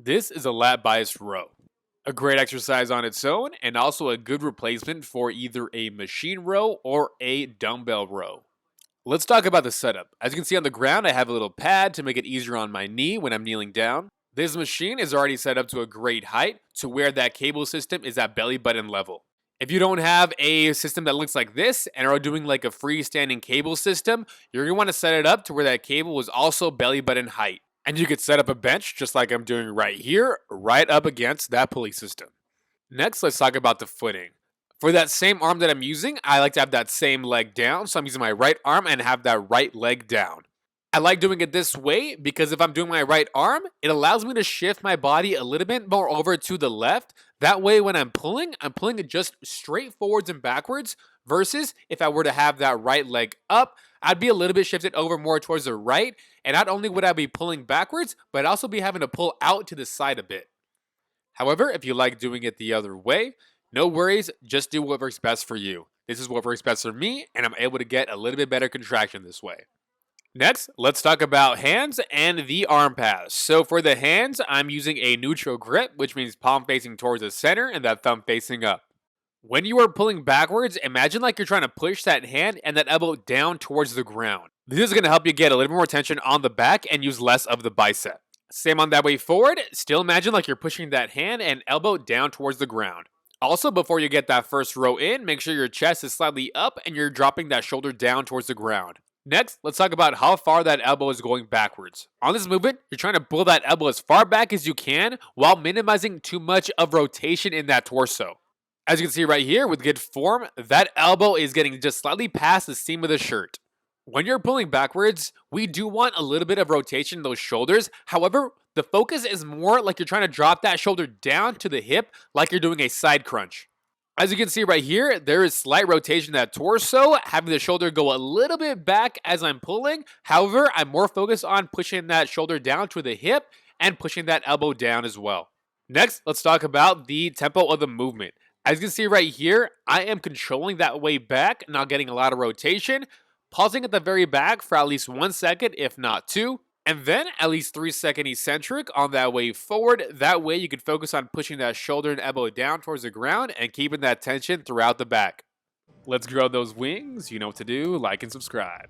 This is a lat biased row. A great exercise on its own, and also a good replacement for either a machine row or a dumbbell row. Let's talk about the setup. As you can see on the ground, I have a little pad to make it easier on my knee when I'm kneeling down. This machine is already set up to a great height to where that cable system is at belly button level. If you don't have a system that looks like this and are doing like a freestanding cable system, you're going to want to set it up to where that cable is also belly button height. And you could set up a bench just like I'm doing right here, right up against that pulley system. Next, let's talk about the footing. For that same arm that I'm using, I like to have that same leg down. So I'm using my right arm and have that right leg down. I like doing it this way because if I'm doing my right arm, it allows me to shift my body a little bit more over to the left. That way when I'm pulling it just straight forwards and backwards versus if I were to have that right leg up, I'd be a little bit shifted over more towards the right. And not only would I be pulling backwards, but I'd also be having to pull out to the side a bit. However, if you like doing it the other way, no worries, just do what works best for you. This is what works best for me, and I'm able to get a little bit better contraction this way. Next, let's talk about hands and the arm pass. So for the hands, I'm using a neutral grip, which means palm facing towards the center and that thumb facing up. When you are pulling backwards, imagine like you're trying to push that hand and that elbow down towards the ground. This is going to help you get a little more tension on the back and use less of the bicep. Same on that way forward, still imagine like you're pushing that hand and elbow down towards the ground. Also, before you get that first row in, make sure your chest is slightly up and you're dropping that shoulder down towards the ground. Next, let's talk about how far that elbow is going backwards. On this movement, you're trying to pull that elbow as far back as you can while minimizing too much of rotation in that torso. As you can see right here with good form, that elbow is getting just slightly past the seam of the shirt. When you're pulling backwards, we do want a little bit of rotation in those shoulders. However, the focus is more like you're trying to drop that shoulder down to the hip like you're doing a side crunch. As you can see right here, there is slight rotation in that torso, having the shoulder go a little bit back as I'm pulling. However, I'm more focused on pushing that shoulder down to the hip and pushing that elbow down as well. Next, let's talk about the tempo of the movement. As you can see right here, I am controlling that way back, not getting a lot of rotation, pausing at the very back for at least 1 second, if not 2. And then at least 3-second eccentric on that way forward. That way you can focus on pushing that shoulder and elbow down towards the ground and keeping that tension throughout the back. Let's grow those wings. You know what to do. Like and subscribe.